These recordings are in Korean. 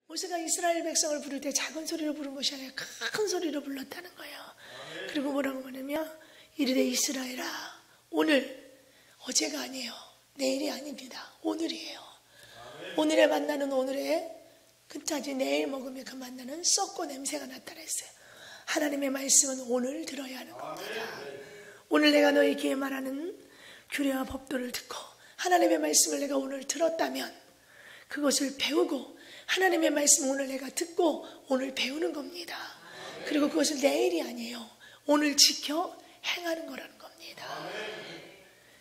모세가 이스라엘 백성을 부를 때 작은 소리로 부른 것이 아니라 큰 소리로 불렀다는 거예요. 그리고 뭐라고 하냐면 이르되 이스라엘아, 오늘, 어제가 아니에요. 내일이 아닙니다. 오늘이에요. 오늘에 만나는 오늘에 끝까지 내일 먹으면 그 만나는 썩고 냄새가 나타났어요. 하나님의 말씀은 오늘 들어야 하는 겁니다. 오늘 내가 너에게 말하는 규례와 법도를 듣고 하나님의 말씀을 내가 오늘 들었다면 그것을 배우고, 하나님의 말씀 오늘 내가 듣고 오늘 배우는 겁니다. 그리고 그것을 내일이 아니에요. 오늘 지켜 행하는 거라는 겁니다.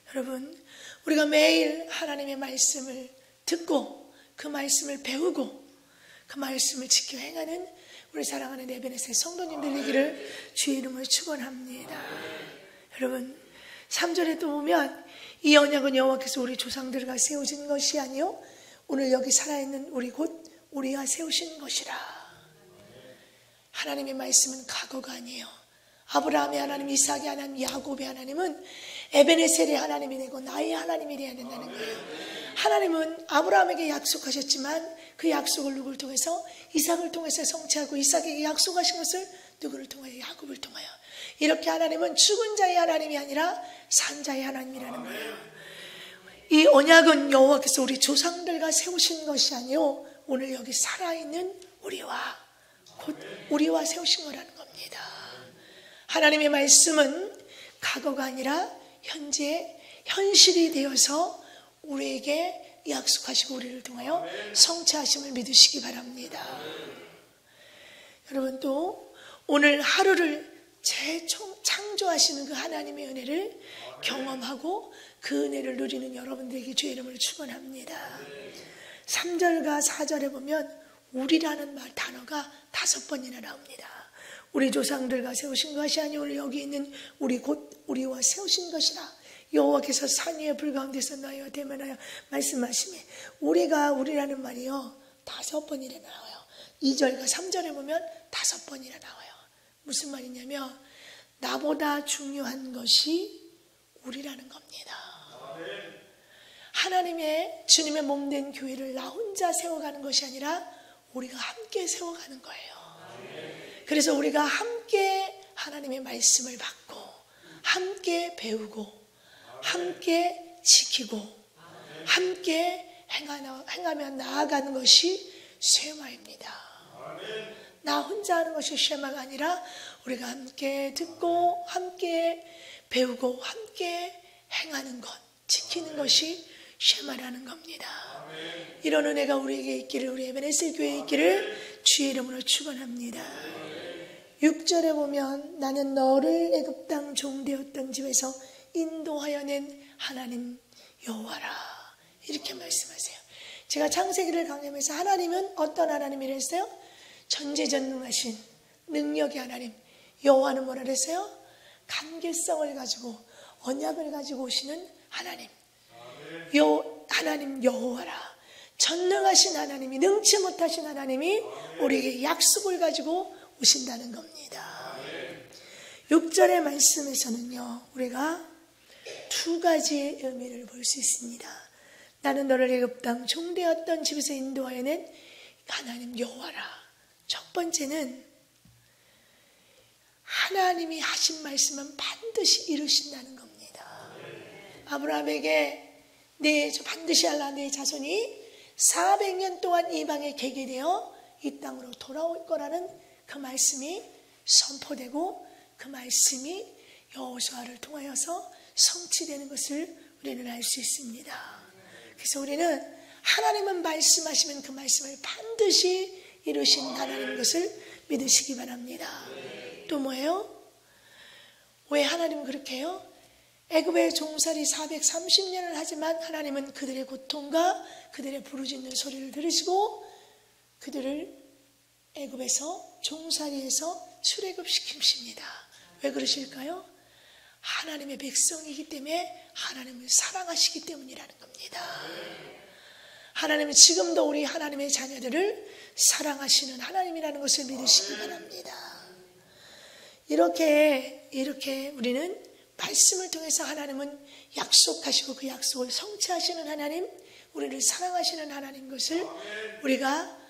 여러분, 우리가 매일 하나님의 말씀을 듣고 그 말씀을 배우고 그 말씀을 지켜 행하는 우리 사랑하는 에베네셀 성도님들 되기를 주의 이름으로 축원합니다. 여러분, 3절에 또 보면 이 언약은 여호와께서 우리 조상들과 세우신 것이 아니요 오늘 여기 살아있는 우리 곧 우리가 세우신 것이라. 하나님의 말씀은 과거가 아니에요. 아브라함의 하나님, 이삭의 하나님, 야곱의 하나님은 에베네셀의 하나님이 되고 나의 하나님이 되어야 된다는 거예요. 하나님은 아브라함에게 약속하셨지만 그 약속을 누구를 통해서? 이삭을 통해서 성취하고, 이삭에게 약속하신 것을 누구를 통하여? 야곱을 통하여. 이렇게 하나님은 죽은 자의 하나님이 아니라 산 자의 하나님이라는 거예요. 이 언약은 여호와께서 우리 조상들과 세우신 것이 아니요 오늘 여기 살아있는 우리와 곧 우리와 세우신 거라는 겁니다. 하나님의 말씀은 과거가 아니라 현재 현실이 되어서 우리에게 약속하시고 우리를 통하여 성취하심을 믿으시기 바랍니다. 여러분, 또 오늘 하루를 재창조하시는 그 하나님의 은혜를 경험하고 그 은혜를 누리는 여러분들에게 주의 이름을 축원합니다. 3절과 4절에 보면 우리라는 단어가 5번이나 나옵니다. 우리 조상들과 세우신 것이 아니오 오늘 여기 있는 우리 곧 우리와 세우신 것이라. 여호와께서 산 위에 불 가운데서 너희와 대면하여 말씀하시매, 우리라는 말이요 5번이나 나와요. 2절과 3절에 보면 5번이나 나와요. 무슨 말이냐면 나보다 중요한 것이 우리라는 겁니다. 하나님의 주님의 몸된 교회를 나 혼자 세워가는 것이 아니라 우리가 함께 세워가는 거예요. 그래서 우리가 함께 하나님의 말씀을 받고 함께 배우고 함께 지키고 함께 행하며 나아가는 것이 쉐마입니다. 나 혼자 하는 것이 쉐마가 아니라 우리가 함께 듣고 함께 배우고 함께 행하는 것, 지키는 것이 쉐마라는 겁니다. 이런 은혜가 우리에게 있기를, 우리 에베네셀 교회에 있기를 주의 이름으로 축원합니다. 6절에 보면 나는 너를 애굽 땅 종되었던 집에서 인도하여 낸 하나님 여호와라, 이렇게 말씀하세요. 제가 창세기를 강의하면서 하나님은 어떤 하나님이라 했어요? 전지전능하신 능력의 하나님. 여호와는 뭐라 그랬어요? 관계성을 가지고 언약을 가지고 오시는 하나님. 하나님 여호와라, 전능하신 하나님이, 능치 못하신 하나님이 우리에게 약속을 가지고 오신다는 겁니다. 6절의 말씀에서는요 우리가 두 가지의 의미를 볼 수 있습니다. 나는 너를 애굽 땅 종되었던 집에서 인도하여 낸 하나님 여호와라. 첫 번째는 하나님이 하신 말씀은 반드시 이루신다는 겁니다. 아브라함에게 반드시 알라, 내 자손이 400년 동안 이방에 개게 되어 이 땅으로 돌아올 거라는 그 말씀이 선포되고 그 말씀이 여호수아를 통하여서 성취되는 것을 우리는 알 수 있습니다. 그래서 우리는 하나님은 말씀하시면 그 말씀을 반드시 이루신 하나님인 것을 믿으시기 바랍니다. 또 뭐예요? 왜 하나님은 그렇게 해요? 애굽의 종살이 430년을 하지만 하나님은 그들의 고통과 그들의 부르짖는 소리를 들으시고 그들을 애굽에서 종살이에서 출애굽시키십니다. 왜 그러실까요? 하나님의 백성이기 때문에 하나님을 사랑하시기 때문이라는 겁니다. 하나님은 지금도 우리 하나님의 자녀들을 사랑하시는 하나님이라는 것을 믿으시기 바랍니다. 이렇게 우리는 말씀을 통해서 하나님은 약속하시고 그 약속을 성취하시는 하나님, 우리를 사랑하시는 하나님 것을 우리가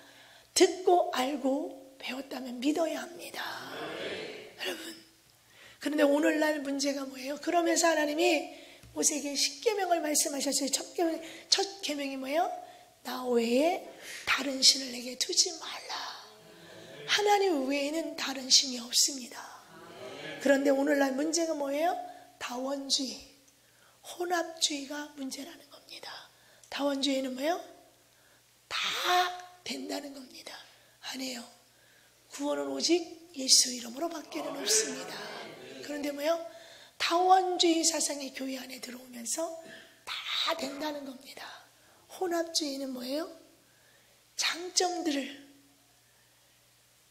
듣고 알고 배웠다면 믿어야 합니다. 여러분, 그런데 오늘날 문제가 뭐예요? 그러면서 하나님이 모세에게 10계명을 말씀하셨어요. 첫 계명이 뭐예요? 나 외에 다른 신을 내게 두지 말라. 하나님 외에는 다른 신이 없습니다. 그런데 오늘날 문제가 뭐예요? 다원주의, 혼합주의가 문제라는 겁니다. 다원주의는 뭐예요? 다 된다는 겁니다. 아니에요. 구원은 오직 예수 이름으로 밖에는 없습니다. 그런데 뭐예요? 다원주의 사상이 교회 안에 들어오면서 다 된다는 겁니다. 혼합주의는 뭐예요? 장점들을,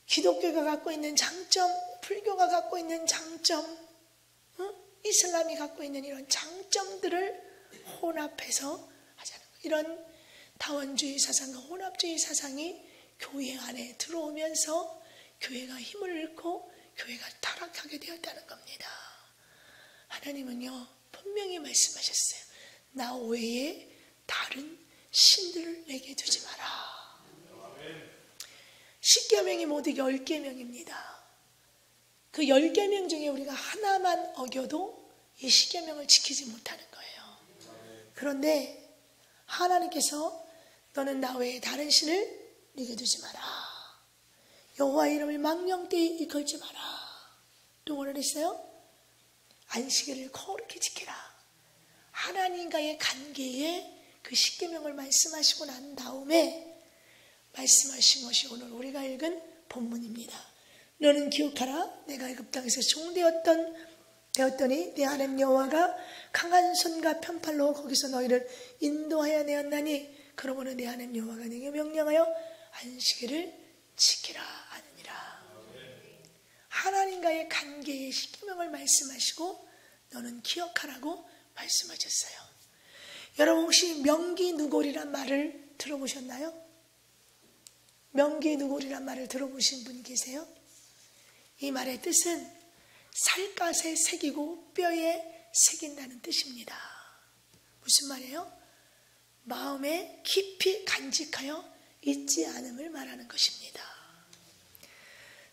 기독교가 갖고 있는 장점, 불교가 갖고 있는 장점, 이슬람이 갖고 있는 이런 장점들을 혼합해서 하자는 거예요. 이런 다원주의 사상과 혼합주의 사상이 교회 안에 들어오면서 교회가 힘을 잃고 교회가 타락하게 되었다는 겁니다. 하나님은요, 분명히 말씀하셨어요. 나 외에 다른 신들을 내게 두지 마라. 10계명이 모두 10계명입니다. 그 10계명 중에 우리가 하나만 어겨도 이 10계명을 지키지 못하는 거예요. 그런데 하나님께서 너는 나 외에 다른 신을 내게 두지 마라. 여호와 이름을 망령되이 걸지 마라. 또 뭐라 그랬어요? 안식일을 거룩히 지키라. 하나님과의 관계에 그 10계명을 말씀하시고 난 다음에 말씀하신 것이 오늘 우리가 읽은 본문입니다. 너는 기억하라. 내가 애굽 땅에서 되었더니 내 하나님 여호와가 강한 손과 편팔로 거기서 너희를 인도하여 내었나니 그러므로 내 하나님 여호와가 네게 명령하여 안식일을 지키라 하느니라. 하나님과의 관계의 10계명을 말씀하시고 너는 기억하라고 말씀하셨어요. 여러분 혹시 명기누골이란 말을 들어보셨나요? 명기누골이란 말을 들어보신 분 계세요? 이 말의 뜻은 살갗에 새기고 뼈에 새긴다는 뜻입니다. 무슨 말이에요? 마음에 깊이 간직하여 잊지 않음을 말하는 것입니다.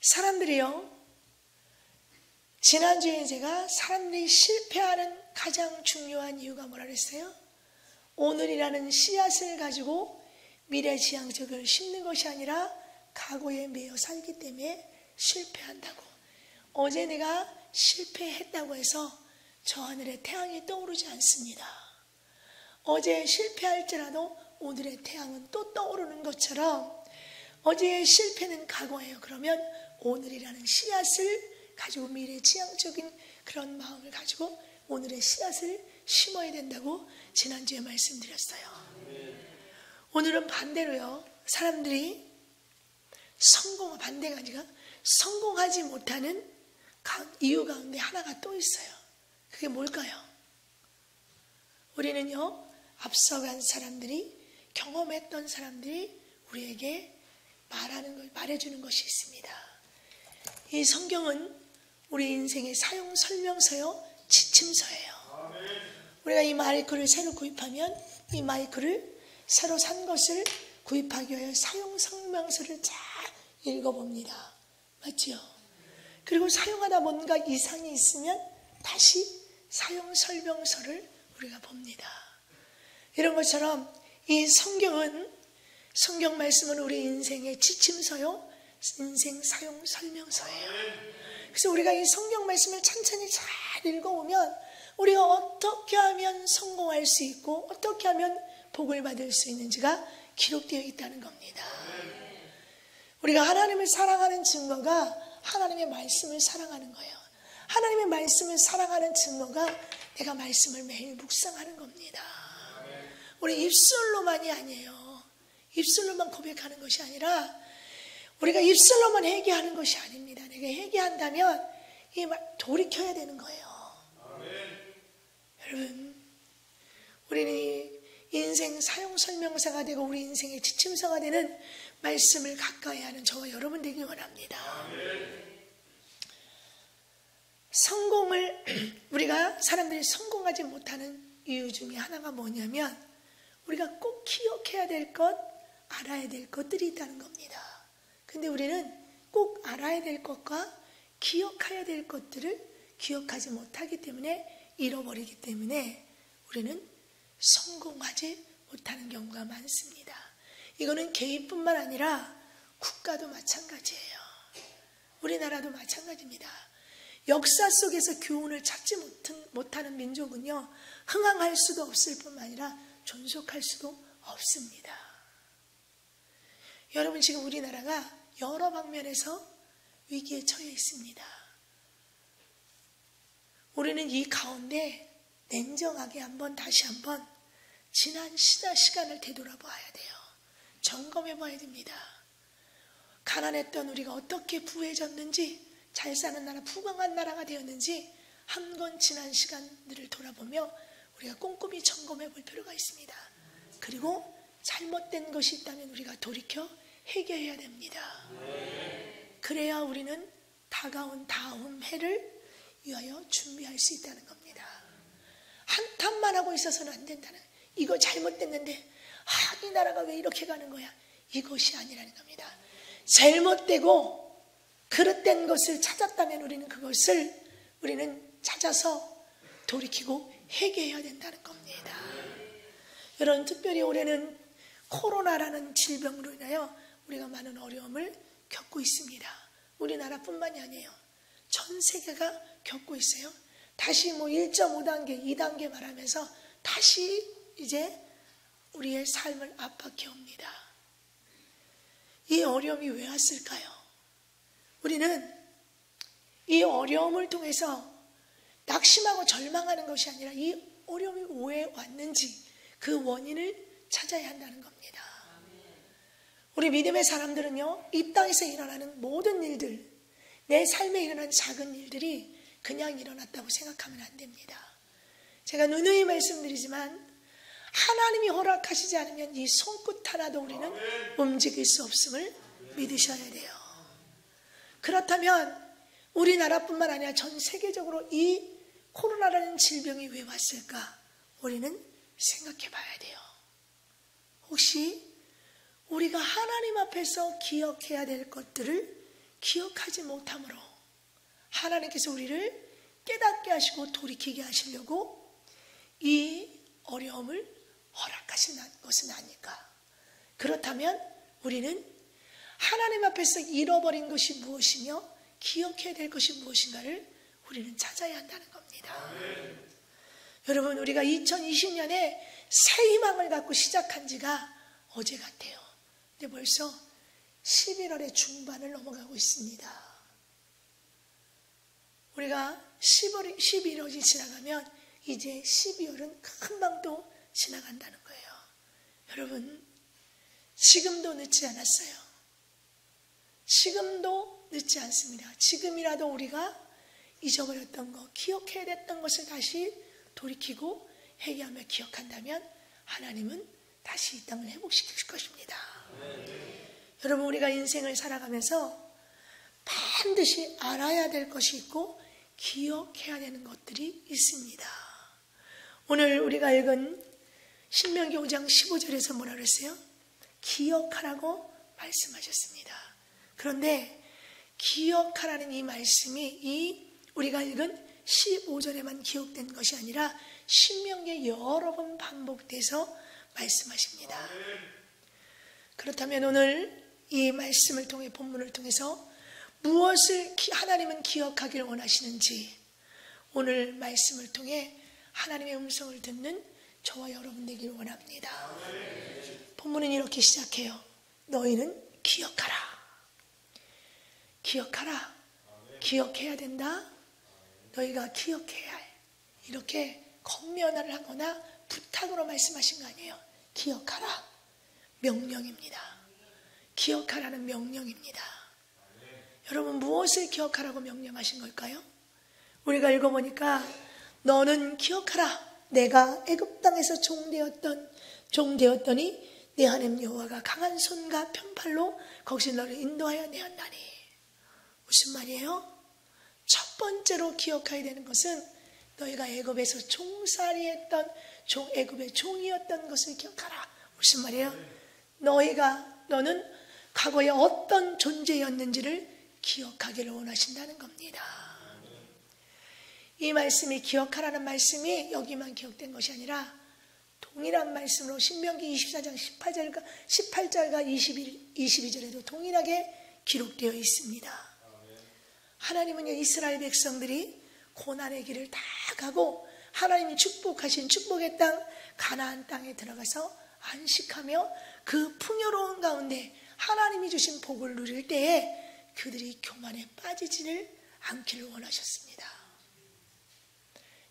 사람들이요, 지난주에 제가 사람들이 실패하는 가장 중요한 이유가 뭐라 그랬어요? 오늘이라는 씨앗을 가지고 미래지향적을 심는 것이 아니라 과거에 매여 살기 때문에 실패한다고. 어제 내가 실패했다고 해서 저 하늘에 태양이 떠오르지 않습니다. 어제 실패할지라도 오늘의 태양은 또 떠오르는 것처럼 어제의 실패는 과거예요. 그러면 오늘이라는 씨앗을 가지고 미래지향적인 그런 마음을 가지고 오늘의 씨앗을 심어야 된다고 지난주에 말씀드렸어요. 오늘은 반대로요. 사람들이 반대가 아니라 성공하지 못하는 이유 가운데 하나가 또 있어요. 그게 뭘까요? 우리는요, 앞서간 사람들이, 경험했던 사람들이 우리에게 말해주는 것이 있습니다. 이 성경은 우리 인생의 사용 설명서요, 지침서예요. 우리가 이 마이크를 새로 구입하면 이 마이크를 새로 산 것을 구입하기 위해 사용 설명서를 잘 읽어봅니다. 맞죠? 그리고 사용하다 뭔가 이상이 있으면 다시 사용 설명서를 우리가 봅니다. 이런 것처럼 이 성경 말씀은 우리 인생의 지침서요, 인생 사용 설명서예요. 그래서 우리가 이 성경 말씀을 천천히 잘 읽어보면 우리가 어떻게 하면 성공할 수 있고 어떻게 하면 복을 받을 수 있는지가 기록되어 있다는 겁니다. 우리가 하나님을 사랑하는 증거가 하나님의 말씀을 사랑하는 거예요. 하나님의 말씀을 사랑하는 증거가 내가 말씀을 매일 묵상하는 겁니다. 우리 입술로만이 아니에요. 입술로만 고백하는 것이 아니라 우리가 입술로만 회개하는 것이 아닙니다. 내가 회개한다면 이 말 돌이켜야 되는 거예요. 여러분, 우리는 인생 사용 설명서가 되고 우리 인생의 지침서가 되는 말씀을 가까이 하는 저와 여러분 되길 원합니다. 우리가 사람들이 성공하지 못하는 이유 중에 하나가 뭐냐면 우리가 꼭 기억해야 될 것, 알아야 될 것들이 있다는 겁니다. 근데 우리는 꼭 알아야 될 것과 기억해야 될 것들을 기억하지 못하기 때문에 잃어버리기 때문에 우리는 성공하지 못하는 경우가 많습니다. 이거는 개인뿐만 아니라 국가도 마찬가지예요. 우리나라도 마찬가지입니다. 역사 속에서 교훈을 찾지 못하는 민족은요, 흥황할 수도 없을 뿐만 아니라 존속할 수도 없습니다. 여러분, 지금 우리나라가 여러 방면에서 위기에 처해 있습니다. 우리는 이 가운데 냉정하게 다시 한번 지난 시간을 되돌아봐야 돼요. 점검해 봐야 됩니다. 가난했던 우리가 어떻게 부해졌는지, 잘 사는 나라, 부강한 나라가 되었는지 한 번 지난 시간들을 돌아보며 우리가 꼼꼼히 점검해 볼 필요가 있습니다. 그리고 잘못된 것이 있다면 우리가 돌이켜 해결해야 됩니다. 그래야 우리는 다가온 다음 해를 위하여 준비할 수 있다는 겁니다. 한탄만 하고 있어서는 안 된다는, 이거 잘못됐는데 이 나라가 왜 이렇게 가는 거야, 이것이 아니라는 겁니다. 잘못되고 그릇된 것을 찾았다면 우리는 찾아서 돌이키고 회개해야 된다는 겁니다. 여러분, 특별히 올해는 코로나라는 질병으로 인하여 우리가 많은 어려움을 겪고 있습니다. 우리나라뿐만이 아니에요. 전 세계가 겪고 있어요. 다시 1.5단계, 2단계 말하면서 다시 이제 우리의 삶을 압박해 옵니다. 이 어려움이 왜 왔을까요? 우리는 이 어려움을 통해서 낙심하고 절망하는 것이 아니라 이 어려움이 왜 왔는지 그 원인을 찾아야 한다는 겁니다. 우리 믿음의 사람들은요, 이 땅에서 일어나는 모든 일들, 내 삶에 일어난 작은 일들이 그냥 일어났다고 생각하면 안 됩니다. 제가 누누이 말씀드리지만 하나님이 허락하시지 않으면 이 손끝 하나도 우리는 움직일 수 없음을 믿으셔야 돼요. 그렇다면 우리나라뿐만 아니라 전 세계적으로 이 코로나라는 질병이 왜 왔을까? 우리는 생각해 봐야 돼요. 혹시 우리가 하나님 앞에서 기억해야 될 것들을 기억하지 못함으로 하나님께서 우리를 깨닫게 하시고 돌이키게 하시려고 이 어려움을 허락하신 것은 아닐까? 그렇다면 우리는 하나님 앞에서 잃어버린 것이 무엇이며 기억해야 될 것이 무엇인가를 우리는 찾아야 한다는 겁니다. 여러분, 우리가 2020년에 새 희망을 갖고 시작한 지가 어제 같아요. 근데 벌써 11월의 중반을 넘어가고 있습니다. 우리가 11월이 지나가면 이제 12월은 금방 또 지나간다는 거예요. 여러분, 지금도 늦지 않았어요. 지금도 늦지 않습니다. 지금이라도 우리가 잊어버렸던 것, 기억해야 됐던 것을 다시 돌이키고 회개하며 기억한다면 하나님은 다시 이 땅을 회복시킬 것입니다. 여러분, 우리가 인생을 살아가면서 반드시 알아야 될 것이 있고 기억해야 되는 것들이 있습니다. 오늘 우리가 읽은 신명기 5장 15절에서 뭐라 그랬어요? 기억하라고 말씀하셨습니다. 그런데 기억하라는 이 말씀이 우리가 읽은 15절에만 기억된 것이 아니라 신명기에 여러 번 반복돼서 말씀하십니다. 그렇다면 오늘 이 말씀을 통해, 본문을 통해서 무엇을 하나님은 기억하기를 원하시는지 오늘 말씀을 통해 하나님의 음성을 듣는 저와 여러분 되기를 원합니다. 본문은 이렇게 시작해요. 너희는 기억하라. 기억하라. 기억해야 된다. 너희가 기억해야 해. 이렇게 권면을 하거나 부탁으로 말씀하신 거 아니에요. 기억하라. 명령입니다. 기억하라는 명령입니다. 여러분, 무엇을 기억하라고 명령하신 걸까요? 우리가 읽어보니까 너는 기억하라. 내가 애굽 땅에서 종되었더니 내 하나님 여호와가 강한 손과 편팔로 거기서 너를 인도하여 내었나니. 무슨 말이에요? 첫 번째로 기억해야 되는 것은 너희가 애굽에서 종살이했던 애굽의 종이었던 것을 기억하라. 무슨 말이에요? 너는 과거에 어떤 존재였는지를 기억하기를 원하신다는 겁니다. 이 말씀이 기억하라는 말씀이 여기만 기억된 것이 아니라 동일한 말씀으로 신명기 24장 18절과 22절에도 동일하게 기록되어 있습니다. 하나님은요, 이스라엘 백성들이 고난의 길을 다 가고 하나님이 축복하신 축복의 땅 가나안 땅에 들어가서 안식하며 그 풍요로운 가운데 하나님이 주신 복을 누릴 때에 그들이 교만에 빠지지를 않기를 원하셨습니다.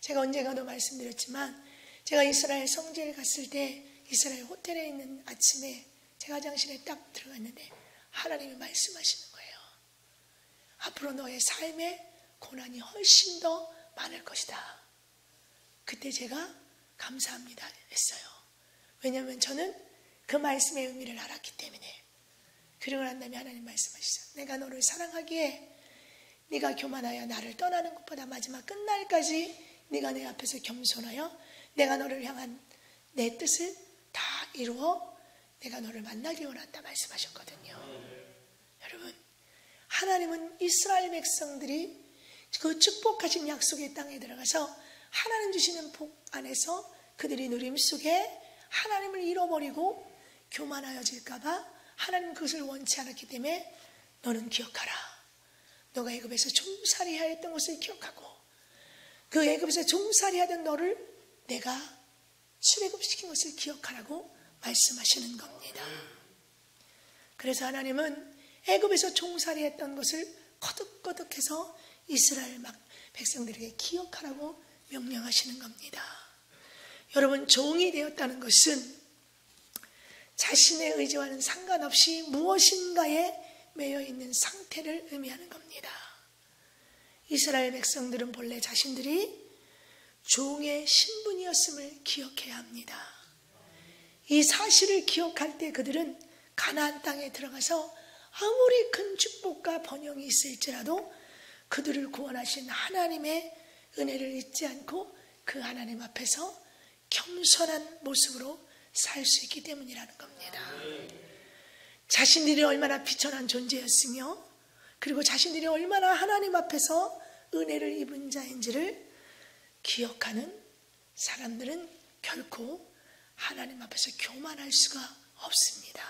제가 언젠가도 말씀드렸지만 제가 이스라엘 성지에 갔을 때 이스라엘 호텔에 있는 아침에 제가 화장실에 딱 들어갔는데 하나님이 말씀하시는 거예요. 앞으로 너의 삶에 고난이 훨씬 더 많을 것이다. 그때 제가 감사합니다 했어요. 왜냐하면 저는 그 말씀의 의미를 알았기 때문에. 그러고 난 다음에 하나님 말씀하시죠. 내가 너를 사랑하기에 네가 교만하여 나를 떠나는 것보다 마지막 끝날까지 네가 내 앞에서 겸손하여 내가 너를 향한 내 뜻을 다 이루어 내가 너를 만나기 원한다 말씀하셨거든요. 여러분, 하나님은 이스라엘 백성들이 그 축복하신 약속의 땅에 들어가서 하나님 주시는 복 안에서 그들이 누림 속에 하나님을 잃어버리고 교만하여질까봐 하나님 그것을 원치 않았기 때문에 너는 기억하라. 너가 애굽에서 종살이 하였던 것을 기억하고 그 애굽에서 종살이 하던 너를 내가 출애굽시킨 것을 기억하라고 말씀하시는 겁니다. 그래서 하나님은 애굽에서 종살이 했던 것을 거듭거듭해서 이스라엘 백성들에게 기억하라고 명령하시는 겁니다. 여러분, 종이 되었다는 것은 자신의 의지와는 상관없이 무엇인가에 매여 있는 상태를 의미하는 겁니다. 이스라엘 백성들은 본래 자신들이 종의 신분이었음을 기억해야 합니다. 이 사실을 기억할 때 그들은 가나안 땅에 들어가서 아무리 큰 축복과 번영이 있을지라도 그들을 구원하신 하나님의 은혜를 잊지 않고 그 하나님 앞에서 겸손한 모습으로 살 수 있기 때문이라는 겁니다. 자신들이 얼마나 비천한 존재였으며 그리고 자신들이 얼마나 하나님 앞에서 은혜를 입은 자인지를 기억하는 사람들은 결코 하나님 앞에서 교만할 수가 없습니다.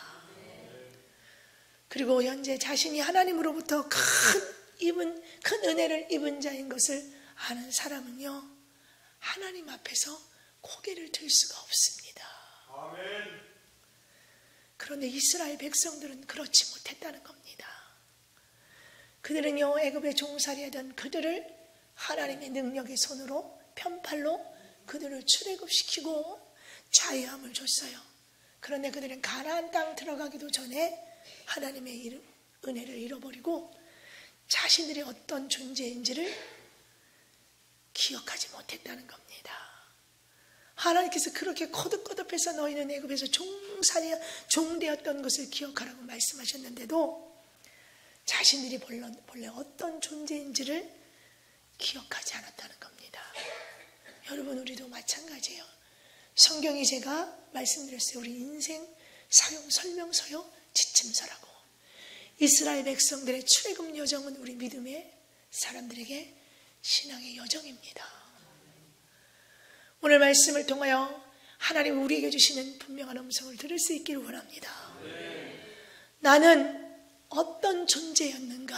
그리고 현재 자신이 하나님으로부터 큰 은혜를 입은 자인 것을 아는 사람은요, 하나님 앞에서 고개를 들 수가 없습니다. 그런데 이스라엘 백성들은 그렇지 못했다는 겁니다. 그들은요, 애굽에 종살이하던 그들을 하나님의 능력의 손으로 편팔로 그들을 출애굽시키고 자유함을 줬어요. 그런데 그들은 가나안 땅 들어가기도 전에 하나님의 은혜를 잃어버리고 자신들이 어떤 존재인지를 기억하지 못했다는 겁니다. 하나님께서 그렇게 거듭거듭해서 너희는 애굽에서 종되었던 것을 기억하라고 말씀하셨는데도 자신들이 본래 어떤 존재인지를 기억하지 않았다는 겁니다. 여러분, 우리도 마찬가지예요. 성경이 제가 말씀드렸어요. 우리 인생 사용 설명서요, 지침서라고. 이스라엘 백성들의 출애굽 여정은 우리 믿음의 사람들에게 신앙의 여정입니다. 오늘 말씀을 통하여 하나님 우리에게 주시는 분명한 음성을 들을 수 있기를 원합니다. 나는 어떤 존재였는가?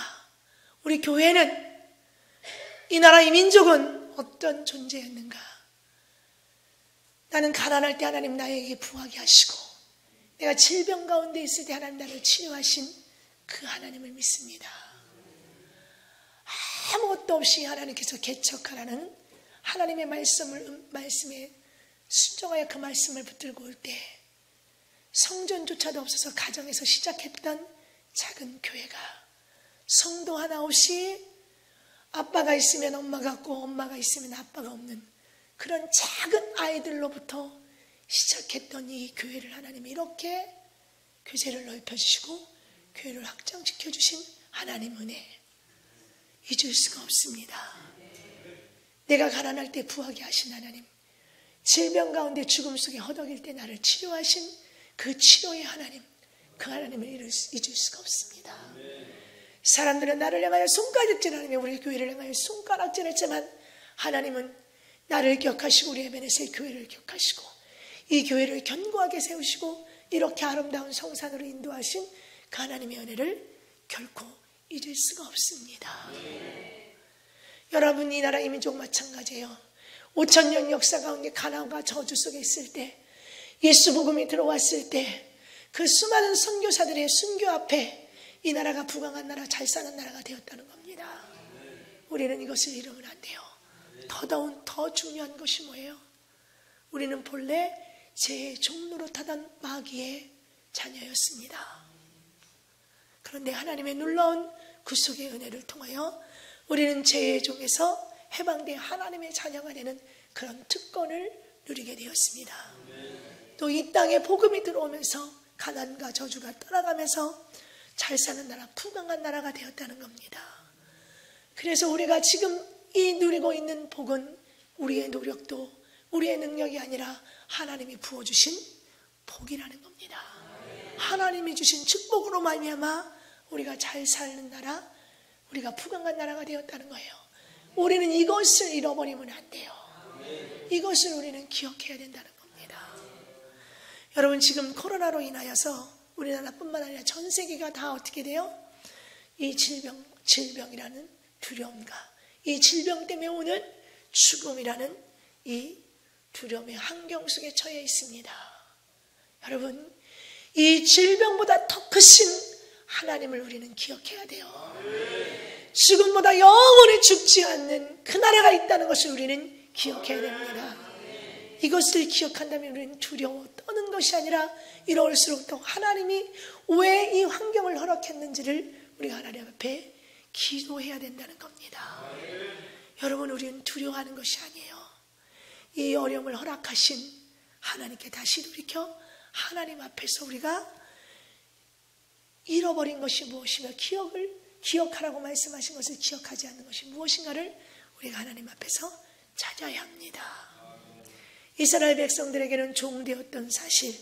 우리 교회는, 이 나라 이 민족은 어떤 존재였는가? 나는 가난할 때 하나님 나에게 부하게 하시고 내가 질병 가운데 있을 때 하나님 나를 치료하신 그 하나님을 믿습니다. 아무것도 없이 하나님께서 개척하라는 하나님의 말씀에 순종하여 그 말씀을 붙들고 올 때 성전조차도 없어서 가정에서 시작했던 작은 교회가 성도 하나 없이 아빠가 있으면 엄마가 없고 엄마가 있으면 아빠가 없는 그런 작은 아이들로부터 시작했던 이 교회를 하나님이 이렇게 교제를 넓혀주시고 교회를 확장시켜주신 하나님 은혜 잊을 수가 없습니다. 내가 가난할 때 부하게 하신 하나님, 질병 가운데 죽음 속에 허덕일 때 나를 치료하신 그 치료의 하나님, 그 하나님을 잊을 수가 없습니다. 사람들은 나를 향하여 손가락질하며 우리 교회를 향하여 손가락질했지만 하나님은 나를 기억하시고 우리 에베네셀 교회를 기억하시고 이 교회를 견고하게 세우시고 이렇게 아름다운 성산으로 인도하신 그 하나님의 은혜를 결코 잊을 수가 없습니다. 여러분, 이 나라 이민족 마찬가지예요. 5,000년 역사 가운데 가난과 저주 속에 있을 때, 예수 복음이 들어왔을 때 그 수많은 선교사들의 순교 앞에 이 나라가 부강한 나라, 잘 사는 나라가 되었다는 겁니다. 우리는 이것을 잃으면 안 돼요. 더 중요한 것이 뭐예요? 우리는 본래 죄의 종노릇하던 마귀의 자녀였습니다. 그런데 하나님의 놀라운 구속의 은혜를 통하여 우리는 죄의 종에서 해방되어 하나님의 자녀가 되는 그런 특권을 누리게 되었습니다. 또 이 땅에 복음이 들어오면서 가난과 저주가 떠나가면서 잘 사는 나라, 부강한 나라가 되었다는 겁니다. 그래서 우리가 지금 이 누리고 있는 복은 우리의 노력도 우리의 능력이 아니라 하나님이 부어주신 복이라는 겁니다. 하나님이 주신 축복으로 말미암아 우리가 잘 사는 나라, 우리가 부강한 나라가 되었다는 거예요. 우리는 이것을 잃어버리면 안 돼요. 이것을 우리는 기억해야 된다는 겁니다. 여러분, 지금 코로나로 인하여서 우리나라뿐만 아니라 전 세계가 다 어떻게 돼요? 이 질병이라는 두려움과 이 질병 때문에 오는 죽음이라는 이 두려움의 환경 속에 처해 있습니다. 여러분, 이 질병보다 더 크신 하나님을 우리는 기억해야 돼요. 죽음보다 영원히 죽지 않는 그 나라가 있다는 것을 우리는 기억해야 됩니다. 이것을 기억한다면 우리는 두려워 떠는 것이 아니라 이럴수록 더 하나님이 왜 이 환경을 허락했는지를 우리가 하나님 앞에 기도해야 된다는 겁니다. 여러분, 우리는 두려워하는 것이 아니에요. 이 어려움을 허락하신 하나님께 다시 돌이켜 하나님 앞에서 우리가 잃어버린 것이 무엇이며 기억하라고 말씀하신 것을 기억하지 않는 것이 무엇인가를 우리가 하나님 앞에서 찾아야 합니다. 이스라엘 백성들에게는 종되었던 사실,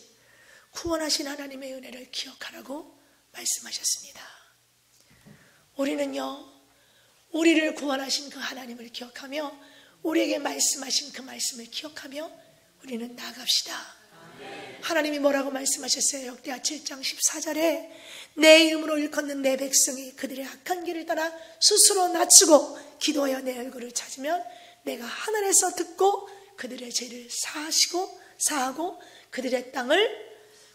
구원하신 하나님의 은혜를 기억하라고 말씀하셨습니다. 우리는요, 우리를 구원하신 그 하나님을 기억하며 우리에게 말씀하신 그 말씀을 기억하며 우리는 나아갑시다. 하나님이 뭐라고 말씀하셨어요? 역대하 7장 14절에 내 이름으로 일컫는 내 백성이 그들의 악한 길을 따라 스스로 낮추고 기도하여 내 얼굴을 찾으면 내가 하늘에서 듣고 그들의 죄를 사하고 그들의 땅을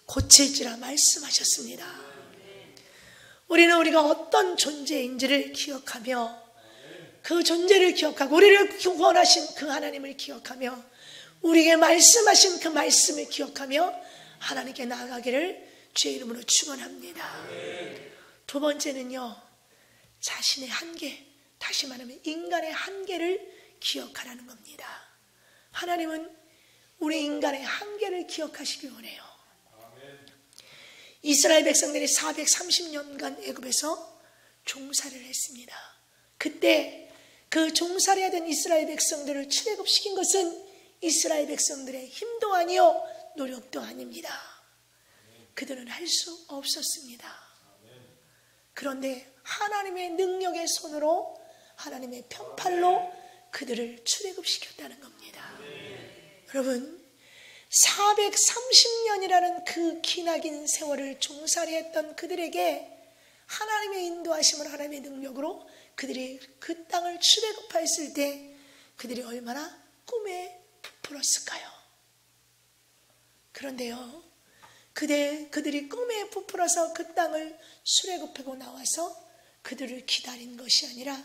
고칠지라 말씀하셨습니다. 우리는 우리가 어떤 존재인지를 기억하며 그 존재를 기억하고 우리를 구원하신 그 하나님을 기억하며 우리에게 말씀하신 그 말씀을 기억하며 하나님께 나아가기를 주의 이름으로 축원합니다. 두 번째는요, 자신의 한계, 다시 말하면 인간의 한계를 기억하라는 겁니다. 하나님은 우리 인간의 한계를 기억하시기 원해요. 이스라엘 백성들이 430년간 애굽에서 종살이를 했습니다. 그때 그 종살이해야 된 이스라엘 백성들을 출애굽시킨 것은 이스라엘 백성들의 힘도 아니요 노력도 아닙니다. 그들은 할 수 없었습니다. 그런데 하나님의 능력의 손으로 하나님의 편팔로 그들을 출애굽시켰다는 겁니다. 여러분, 430년이라는 그 기나긴 세월을 종살이했던 그들에게 하나님의 인도하심을 하나님의 능력으로 그들이 그 땅을 출애굽하였을 때 그들이 얼마나 꿈에 부풀었을까요? 그런데요, 그들이 꿈에 부풀어서 그 땅을 출애굽하고 나와서 그들을 기다린 것이 아니라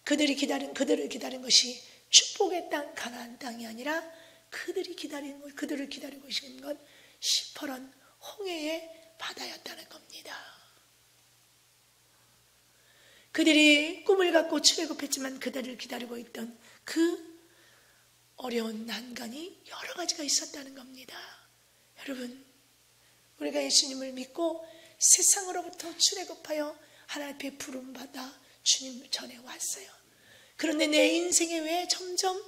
그들을 기다린 것이 축복의 땅, 가나안 땅이 아니라 그들을 기다리고 있는 건 시퍼런 홍해의 바다였다는 겁니다. 그들이 꿈을 갖고 출애굽했지만 그들을 기다리고 있던 그 어려운 난간이 여러 가지가 있었다는 겁니다. 여러분, 우리가 예수님을 믿고 세상으로부터 출애굽하여 하나님 앞에 부름받아 주님 전에 왔어요. 그런데 내 인생에 왜 점점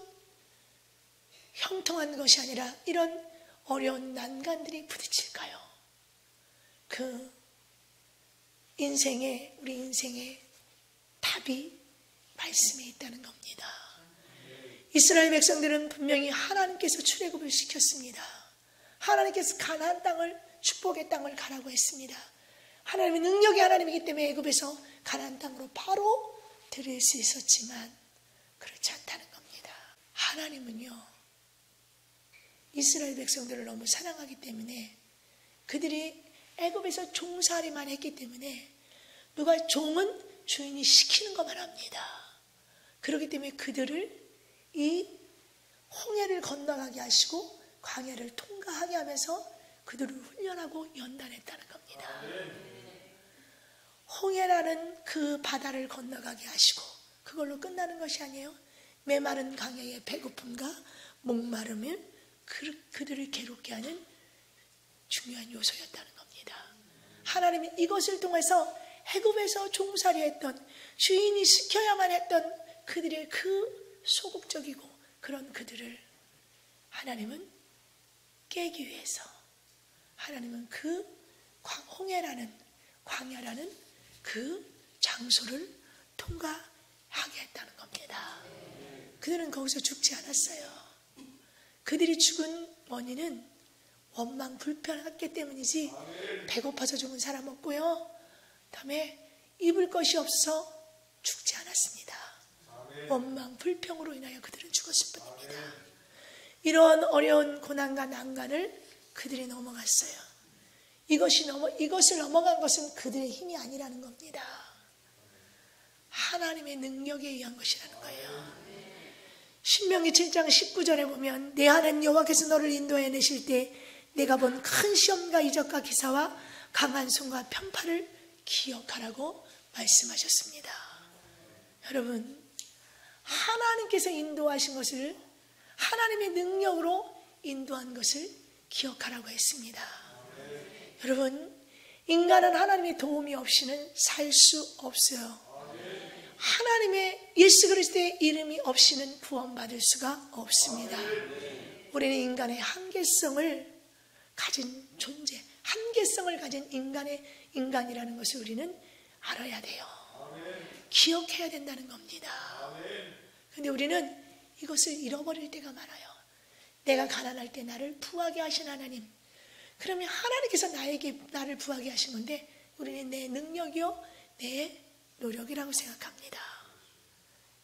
형통한 것이 아니라 이런 어려운 난간들이 부딪힐까요? 그 그 우리 인생의 답이 말씀에 있다는 겁니다. 이스라엘 백성들은 분명히 하나님께서 출애굽을 시켰습니다. 하나님께서 가나안 땅을, 축복의 땅을 가라고 했습니다. 하나님의 능력이 하나님이기 때문에 애굽에서 가나안 땅으로 바로 들을 수 있었지만 그렇지 않다는 겁니다. 하나님은요, 이스라엘 백성들을 너무 사랑하기 때문에 그들이 애굽에서 종살이만 했기 때문에 누가 종은 주인이 시키는 것만 합니다. 그렇기 때문에 그들을 이 홍해를 건너가게 하시고 광야를 통과하게 하면서 그들을 훈련하고 연단했다는 겁니다. 홍해라는 그 바다를 건너가게 하시고 그걸로 끝나는 것이 아니에요. 메마른 강야의 배고픔과 목마름을 그들을 괴롭게 하는 중요한 요소였다는 겁니다. 하나님이 이것을 통해서 애굽에서 종살이했던, 주인이 시켜야만 했던 그들의 그 소극적이고 그런 그들을 하나님은 깨기 위해서 하나님은 그 홍해라는, 광야라는 그 장소를 통과하게 했다는 겁니다. 그들은 거기서 죽지 않았어요. 그들이 죽은 원인은 원망 불편했기 때문이지 배고파서 죽은 사람 없고요, 다음에 입을 것이 없어 죽지 않았습니다. 원망 불평으로 인하여 그들은 죽었을 뿐입니다. 이런 어려운 고난과 난간을 그들이 넘어갔어요. 이것을 넘어간 것은 그들의 힘이 아니라는 겁니다. 하나님의 능력에 의한 것이라는 거예요. 신명기 7장 19절에 보면 내 하나님 여호와께서 너를 인도해 내실 때 내가 본 큰 시험과 이적과 기사와 강한 손과 편파를 기억하라고 말씀하셨습니다. 여러분, 하나님께서 인도하신 것을, 하나님의 능력으로 인도한 것을 기억하라고 했습니다. 여러분, 인간은 하나님의 도움이 없이는 살 수 없어요. 하나님의 예수 그리스도의 이름이 없이는 구원받을 수가 없습니다. 우리는 인간의 한계성을 가진 존재, 한계성을 가진 인간이라는 것을 우리는 알아야 돼요. 기억해야 된다는 겁니다. 그런데 우리는 이것을 잃어버릴 때가 많아요. 내가 가난할 때 나를 부하게 하신 하나님, 그러면 하나님께서 나를 부하게 하신 건데 우리는 내 능력이요, 내 노력이라고 생각합니다.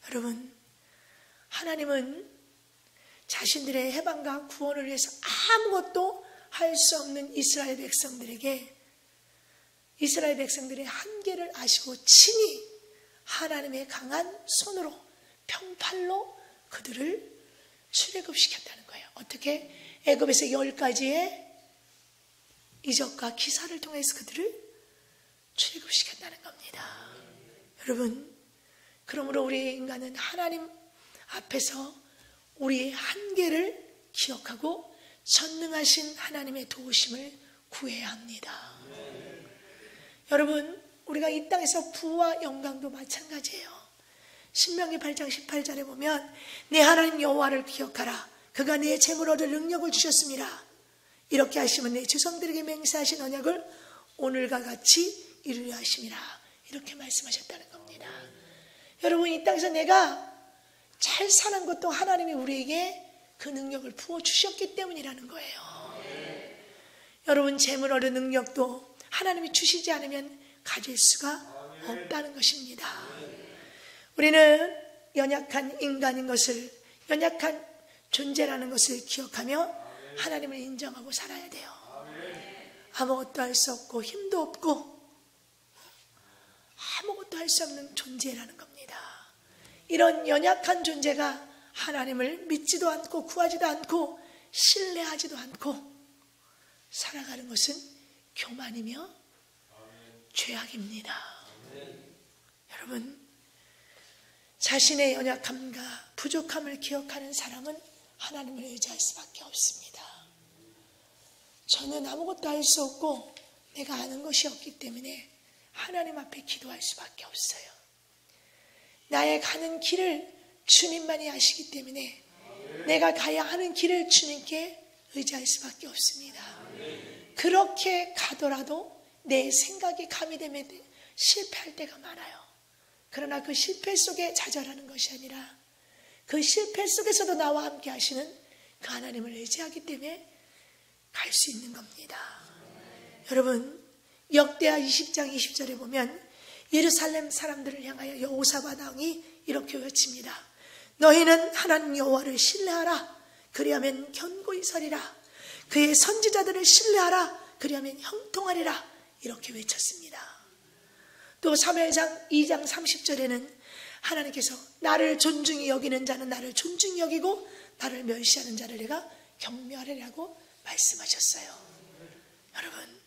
여러분, 하나님은 자신들의 해방과 구원을 위해서 아무것도 할 수 없는 이스라엘 백성들의 한계를 아시고 친히 하나님의 강한 손으로, 평팔로 그들을 출애굽시켰다는 거예요. 어떻게? 애굽에서 10가지의 이적과 기사를 통해서 그들을 출애굽시켰다는 겁니다. 여러분, 그러므로 우리 인간은 하나님 앞에서 우리의 한계를 기억하고 전능하신 하나님의 도우심을 구해야 합니다. 여러분, 우리가 이 땅에서 부와 영광도 마찬가지예요. 신명기 8장 18절에 보면 내 하나님 여호와를 기억하라. 그가 내 재물 얻을 능력을 주셨습니다. 이렇게 하시면 내 조상들에게 맹세하신 언약을 오늘과 같이 이루려 하심이라. 이렇게 말씀하셨다는 겁니다. 여러분, 이 땅에서 내가 잘 사는 것도 하나님이 우리에게 그 능력을 부어주셨기 때문이라는 거예요. 여러분, 재물 얻을 능력도 하나님이 주시지 않으면 가질 수가 없다는 것입니다. 우리는 연약한 인간인 것을, 연약한 존재라는 것을 기억하며 하나님을 인정하고 살아야 돼요. 아무것도 할 수 없고 힘도 없고 아무것도 할 수 없는 존재라는 겁니다. 이런 연약한 존재가 하나님을 믿지도 않고 구하지도 않고 신뢰하지도 않고 살아가는 것은 교만이며 죄악입니다. 여러분, 자신의 연약함과 부족함을 기억하는 사람은 하나님을 의지할 수밖에 없습니다. 저는 아무것도 할 수 없고 내가 아는 것이 없기 때문에 하나님 앞에 기도할 수밖에 없어요. 나의 가는 길을 주님만이 아시기 때문에 내가 가야 하는 길을 주님께 의지할 수밖에 없습니다. 그렇게 가더라도 내 생각이 가미되면 실패할 때가 많아요. 그러나 그 실패 속에 좌절하는 것이 아니라 그 실패 속에서도 나와 함께 하시는 그 하나님을 의지하기 때문에 갈 수 있는 겁니다. 여러분, 역대하 20장 20절에 보면 예루살렘 사람들을 향하여 여호사밧 왕이 이렇게 외칩니다. 너희는 하나님 여호와를 신뢰하라. 그리하면 견고히 서리라. 그의 선지자들을 신뢰하라. 그리하면 형통하리라. 이렇게 외쳤습니다. 또 사무엘상 2장 30절에는 하나님께서 나를 존중히 여기는 자는 나를 존중히 여기고 나를 멸시하는 자를 내가 경멸하리라고 말씀하셨어요. 여러분,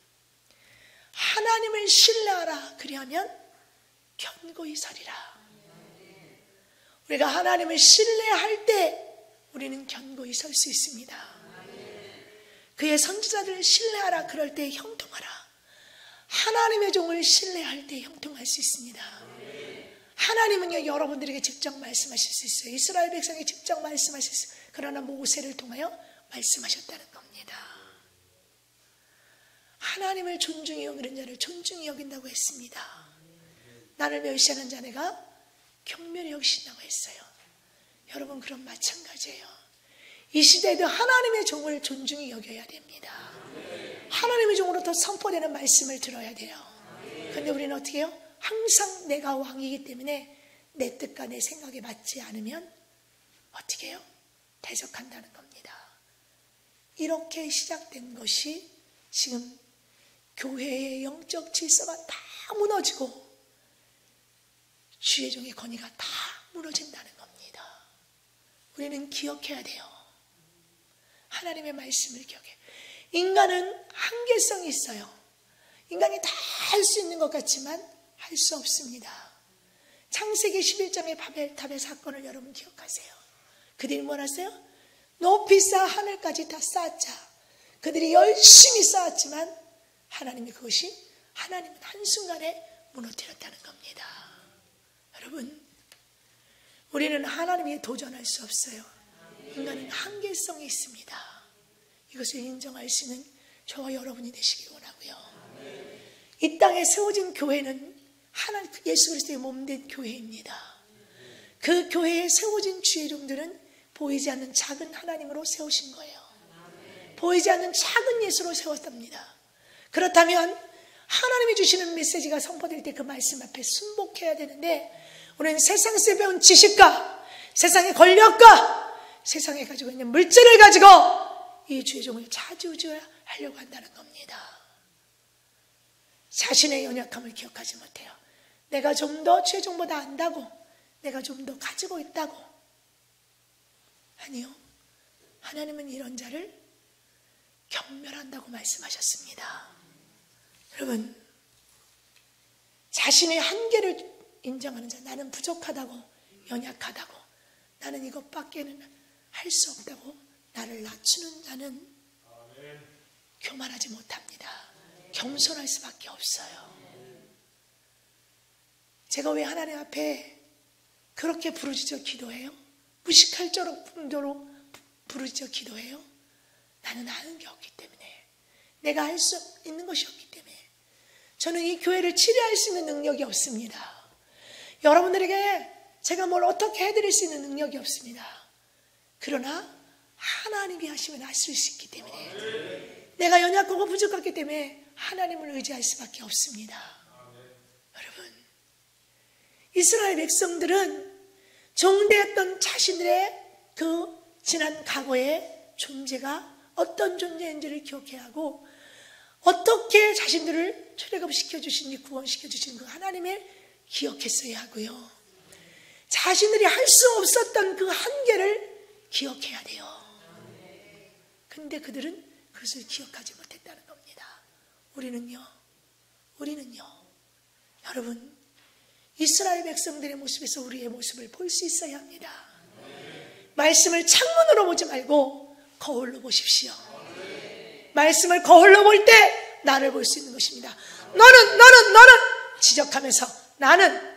하나님을 신뢰하라. 그리하면 견고히 서리라. 우리가 하나님을 신뢰할 때 우리는 견고히 설 수 있습니다. 그의 선지자들을 신뢰하라. 그럴 때 형통하라. 하나님의 종을 신뢰할 때 형통할 수 있습니다. 하나님은요, 여러분들에게 직접 말씀하실 수 있어요. 이스라엘 백성에게 직접 말씀하실 수 있어요. 그러나 모세를 통하여 말씀하셨다는 겁니다. 하나님을 존중히 여기는 자를 존중히 여긴다고 했습니다. 나를 멸시하는 자 내가 경멸히 여기신다고 했어요. 여러분, 그럼 마찬가지예요. 이 시대에도 하나님의 종을 존중히 여겨야 됩니다. 하나님의 종으로부터 선포되는 말씀을 들어야 돼요. 그런데 우리는 어떻게 해요? 항상 내가 왕이기 때문에 내 뜻과 내 생각에 맞지 않으면 어떻게 해요? 대적한다는 겁니다. 이렇게 시작된 것이 지금 교회의 영적 질서가 다 무너지고 주의 종의 권위가 다 무너진다는 겁니다. 우리는 기억해야 돼요. 하나님의 말씀을 기억해요. 인간은 한계성이 있어요. 인간이 다 할 수 있는 것 같지만 할 수 없습니다. 창세기 11장의 바벨탑의 사건을 여러분 기억하세요. 그들이 뭘 하세요? 높이 쌓아 하늘까지 다 쌓자. 그들이 열심히 쌓았지만 하나님이 하나님은 한순간에 무너뜨렸다는 겁니다. 여러분, 우리는 하나님에게 도전할 수 없어요. 인간은 한계성이 있습니다. 이것을 인정할 수 있는 저와 여러분이 되시기 원하고요. 이 땅에 세워진 교회는 예수 그리스도의 몸된 교회입니다. 그 교회에 세워진 주의 종들은 보이지 않는 작은 하나님으로 세우신 거예요. 보이지 않는 작은 예수로 세웠답니다. 그렇다면 하나님이 주시는 메시지가 선포될 때 그 말씀 앞에 순복해야 되는데, 우리는 세상에서 배운 지식과 세상의 권력과 세상에 가지고 있는 물질을 가지고 이 주의 종을 좌지우지하려고 한다는 겁니다. 자신의 연약함을 기억하지 못해요. 내가 좀 더 주의 종보다 안다고, 내가 좀 더 가지고 있다고. 아니요, 하나님은 이런 자를 경멸한다고 말씀하셨습니다. 여러분, 자신의 한계를 인정하는 자, 나는 부족하다고, 연약하다고, 나는 이것밖에는 할 수 없다고 나를 낮추는 자는 교만하지 못합니다. 겸손할 수밖에 없어요. 제가 왜 하나님 앞에 그렇게 부르짖어 기도해요? 무식할 정도로 부르짖어 기도해요? 나는 아는 게 없기 때문에, 내가 할 수 있는 것이 없기 때문에, 저는 이 교회를 치료할 수 있는 능력이 없습니다. 여러분들에게 제가 뭘 어떻게 해드릴 수 있는 능력이 없습니다. 그러나 하나님이 하시면 하실 수 있기 때문에, 내가 연약하고 부족하기 때문에 하나님을 의지할 수밖에 없습니다. 여러분, 이스라엘 백성들은 종되었던 자신들의 그 지난 과거의 존재가 어떤 존재인지를 기억해야 하고, 어떻게 자신들을 출애굽시켜 주신지, 구원시켜 주신 그 하나님을 기억했어야 하고요, 자신들이 할 수 없었던 그 한계를 기억해야 돼요. 근데 그들은 그것을 기억하지 못했다는 겁니다. 우리는요, 여러분, 이스라엘 백성들의 모습에서 우리의 모습을 볼 수 있어야 합니다. 말씀을 창문으로 보지 말고 거울로 보십시오. 말씀을 거울로 볼 때 나를 볼 수 있는 것입니다. 너는 지적하면서 나는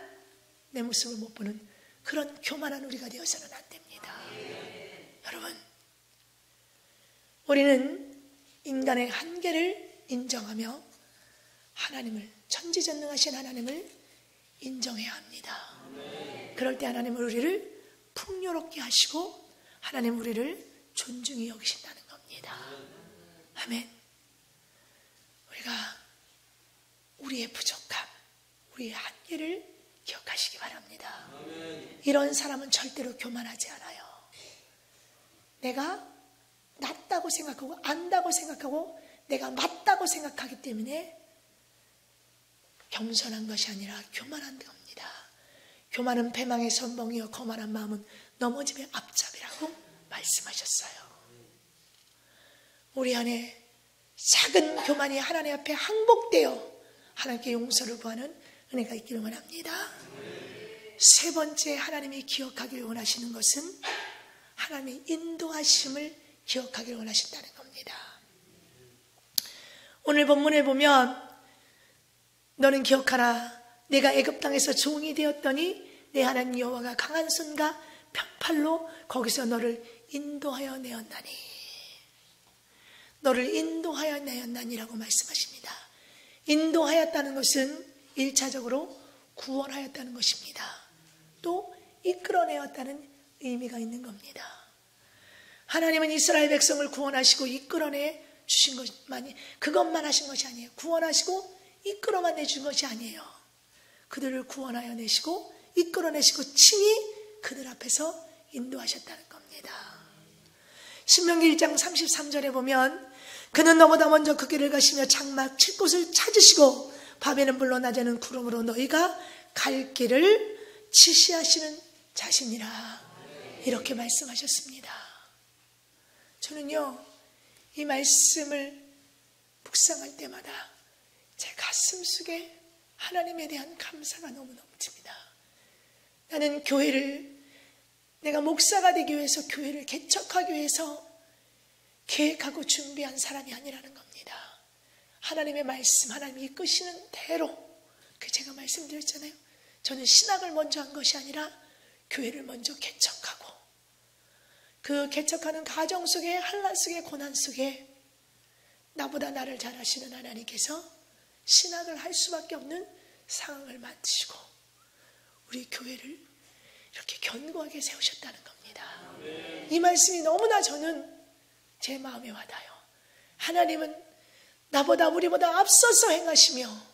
내 모습을 못 보는 그런 교만한 우리가 되어서는 안 됩니다. 여러분, 우리는 인간의 한계를 인정하며 하나님을, 천지전능하신 하나님을 인정해야 합니다. 그럴 때 하나님은 우리를 풍요롭게 하시고 하나님 우리를 존중히 여기신다는 겁니다. 아멘. 우리가 우리의 부족함, 우리의 한계를 기억하시기 바랍니다. 이런 사람은 절대로 교만하지 않아요. 내가 낫다고 생각하고 안다고 생각하고 내가 맞다고 생각하기 때문에 겸손한 것이 아니라 교만한 겁니다. 교만은 패망의 선봉이요 거만한 마음은 넘어짐의 앞잡이라고 말씀하셨어요. 우리 안에 작은 교만이 하나님 앞에 항복되어 하나님께 용서를 구하는 은혜가 있기를 원합니다. 세 번째 하나님이 기억하기를 원하시는 것은 하나님의 인도하심을 기억하기를 원하신다는 겁니다. 오늘 본문에 보면 너는 기억하라. 내가 애굽 땅에서 종이 되었더니 내 하나님 여호와가 강한 손과 편팔로 거기서 너를 인도하여 내었나니. 너를 인도하여 내었나니라고 말씀하십니다. 인도하였다는 것은 1차적으로 구원하였다는 것입니다. 또 이끌어내었다는 의미가 있는 겁니다. 하나님은 이스라엘 백성을 구원하시고 이끌어내 주신 것만이, 그것만 하신 것이 아니에요. 구원하시고 이끌어만 내준 것이 아니에요. 그들을 구원하여 내시고 이끌어내시고 친히 그들 앞에서 인도하셨다는 겁니다. 신명기 1장 33절에 보면 그는 너보다 먼저 그 길을 가시며 장막 칠 곳을 찾으시고 밤에는 불로 낮에는 구름으로 너희가 갈 길을 지시하시는 자신이라. 이렇게 말씀하셨습니다. 저는요, 이 말씀을 묵상할 때마다 제 가슴 속에 하나님에 대한 감사가 너무 넘칩니다. 나는 교회를, 내가 목사가 되기 위해서 교회를 개척하기 위해서 계획하고 준비한 사람이 아니라는 겁니다. 하나님의 말씀, 하나님이 이끄시는 대로, 제가 말씀드렸잖아요. 저는 신학을 먼저 한 것이 아니라 교회를 먼저 개척하고 그 개척하는 가정 속에 환난 속에 고난 속에 나보다 나를 잘 아시는 하나님께서 신학을 할 수밖에 없는 상황을 만드시고 우리 교회를 이렇게 견고하게 세우셨다는 겁니다. 이 말씀이 너무나 저는 제 마음에 와닿아요. 하나님은 나보다 우리보다 앞서서 행하시며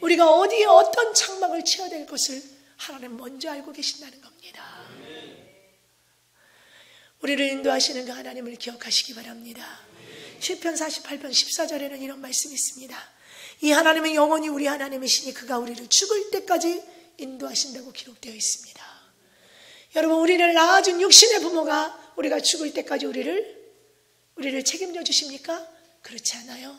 우리가 어디에 어떤 장막을 치어야 될 것을 하나님 먼저 알고 계신다는 겁니다. 우리를 인도하시는 그 하나님을 기억하시기 바랍니다. 시편 48편 14절에는 이런 말씀이 있습니다. 이 하나님은 영원히 우리 하나님이시니 그가 우리를 죽을 때까지 인도하신다고 기록되어 있습니다. 여러분, 우리를 낳아준 육신의 부모가 우리가 죽을 때까지 우리를 책임져 주십니까? 그렇지 않아요.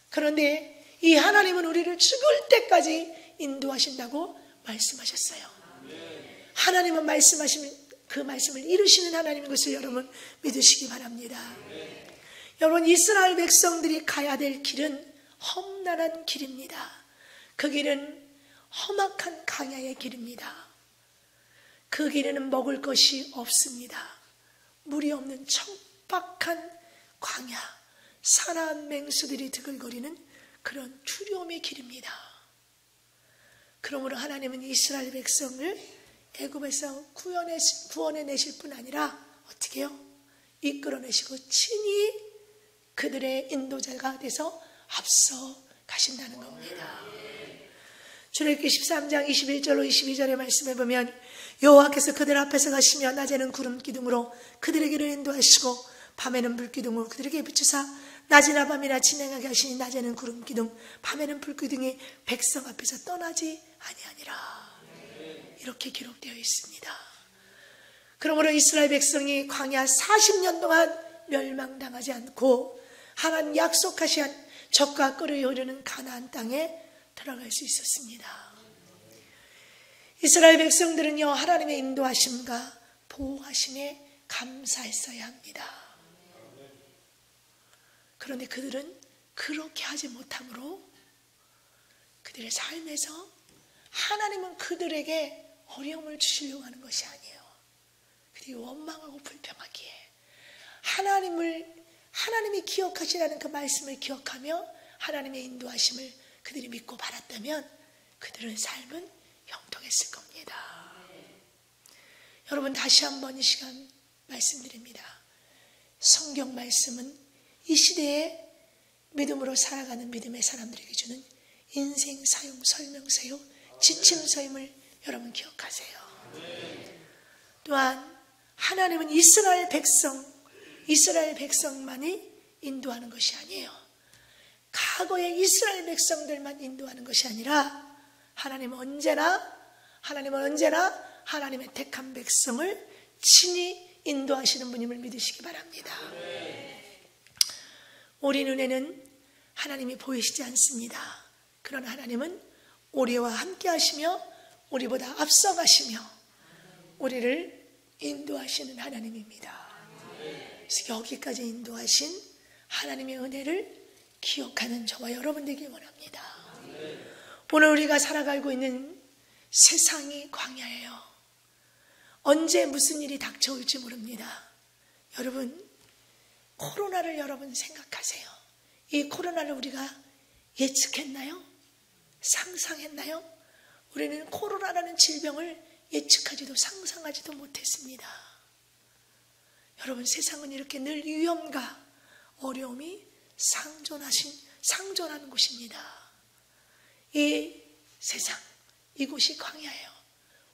그런데 이 하나님은 우리를 죽을 때까지 인도하신다고 말씀하셨어요. 하나님은 말씀하시면 그 말씀을 이루시는 하나님인 것을 여러분 믿으시기 바랍니다. 여러분, 이스라엘 백성들이 가야 될 길은 험난한 길입니다. 그 길은 험악한 광야의 길입니다. 그 길에는 먹을 것이 없습니다. 물이 없는 척박한 광야, 사나운 맹수들이 드글거리는 그런 두려움의 길입니다. 그러므로 하나님은 이스라엘 백성을 애굽에서 구원해내실 뿐 아니라 어떻게 해요? 이끌어내시고 친히 그들의 인도자가 돼서 앞서 가신다는 겁니다. 출애굽기 13장 21절로 22절의 말씀에 보면 여호와께서 그들 앞에서 가시며 낮에는 구름 기둥으로 그들에게를 인도하시고 밤에는 불 기둥으로 그들에게 비추사 낮이나 밤이나 진행하게 하시니 낮에는 구름 기둥 밤에는 불 기둥이 백성 앞에서 떠나지 아니하니라. 이렇게 기록되어 있습니다. 그러므로 이스라엘 백성이 광야 40년 동안 멸망당하지 않고 하나님 약속하신 젖과 꿀을 흐르는 가나안 땅에 들어갈 수 있었습니다. 이스라엘 백성들은요, 하나님의 인도하심과 보호하심에 감사했어야 합니다. 그런데 그들은 그렇게 하지 못함으로 그들의 삶에서 하나님은 그들에게 어려움을 주시려고 하는 것이 아니에요. 그들이 원망하고 불평하기에 하나님이 기억하시라는 그 말씀을 기억하며 하나님의 인도하심을 그들이 믿고 바랐다면 그들의 삶은 형통했을 겁니다. 여러분, 다시 한번 이 시간 말씀드립니다. 성경 말씀은 이 시대에 믿음으로 살아가는 믿음의 사람들에게 주는 인생 사용 설명서요, 지침서임을 여러분 기억하세요. 또한 하나님은 이스라엘 백성만이 인도하는 것이 아니에요. 과거의 이스라엘 백성들만 인도하는 것이 아니라 하나님은 언제나 하나님의 택한 백성을 친히 인도하시는 분임을 믿으시기 바랍니다. 우리 눈에는 하나님이 보이시지 않습니다. 그러나 하나님은 우리와 함께 하시며 우리보다 앞서가시며 우리를 인도하시는 하나님입니다. 그래서 여기까지 인도하신 하나님의 은혜를 기억하는 저와 여러분 되길 원합니다. 오늘 우리가 살아가고 있는 세상이 광야예요. 언제 무슨 일이 닥쳐올지 모릅니다. 여러분, 코로나를 여러분 생각하세요. 이 코로나를 우리가 예측했나요? 상상했나요? 우리는 코로나라는 질병을 예측하지도 상상하지도 못했습니다. 여러분, 세상은 이렇게 늘 위험과 어려움이 상존하는 곳입니다. 이 세상, 이곳이 광야예요.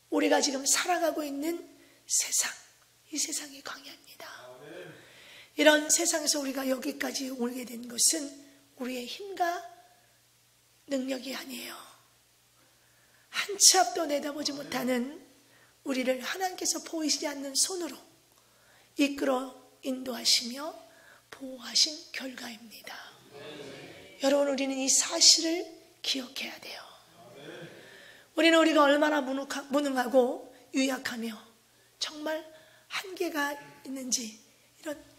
우리가 지금 살아가고 있는 세상, 이 세상이 광야입니다. 이런 세상에서 우리가 여기까지 오게 된 것은 우리의 힘과 능력이 아니에요. 한 치 앞도 내다보지 못하는 우리를 하나님께서 보이시지 않는 손으로 이끌어 인도하시며 보호하신 결과입니다. 여러분, 우리는 이 사실을 기억해야 돼요. 우리는 우리가 얼마나 무능하고 유약하며 정말 한계가 있는지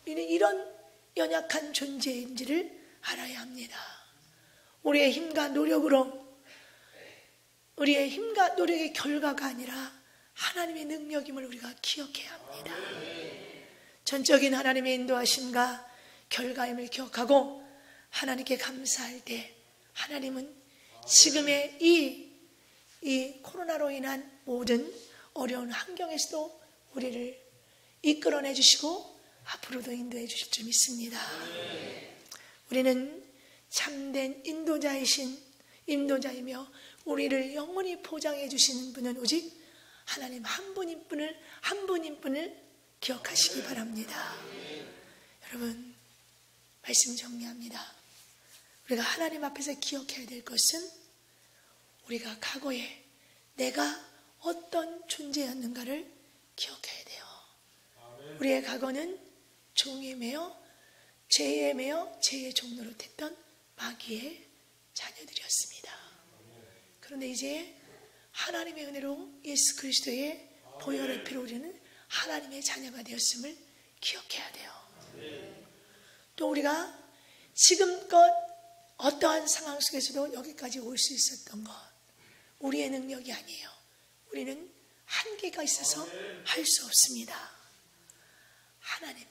이런 연약한 존재인지를 알아야 합니다. 우리의 힘과 노력의 결과가 아니라 하나님의 능력임을 우리가 기억해야 합니다. 전적인 하나님의 인도하심과 결과임을 기억하고 하나님께 감사할 때 하나님은 지금의 이 코로나로 인한 모든 어려운 환경에서도 우리를 이끌어내 주시고 앞으로도 인도해 주실 줄 믿습니다. 우리는 참된 인도자이며 우리를 영원히 포장해 주시는 분은 오직 하나님 한 분인 분을 기억하시기 바랍니다. 여러분, 말씀 정리합니다. 우리가 하나님 앞에서 기억해야 될 것은 우리가 과거에 내가 어떤 존재였는가를 기억해야 돼요. 우리의 과거는 종에 매여 죄에 매여 죄의 종노릇 했던 마귀의 자녀들이었습니다. 그런데 이제 하나님의 은혜로 예수 그리스도의 보혈의 피로 우리는 하나님의 자녀가 되었음을 기억해야 돼요. 또 우리가 지금껏 어떠한 상황 속에서도 여기까지 올 수 있었던 것, 우리의 능력이 아니에요. 우리는 한계가 있어서 할 수 없습니다. 하나님,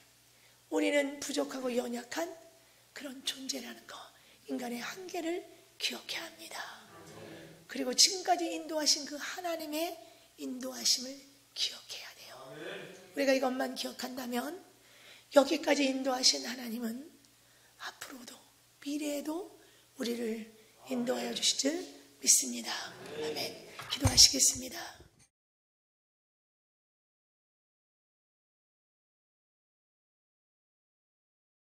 우리는 부족하고 연약한 그런 존재라는 것, 인간의 한계를 기억해야 합니다. 그리고 지금까지 인도하신 그 하나님의 인도하심을 기억해야 돼요. 우리가 이것만 기억한다면 여기까지 인도하신 하나님은 앞으로도 미래에도 우리를 인도하여 주실 줄 믿습니다. 아멘. 기도하시겠습니다.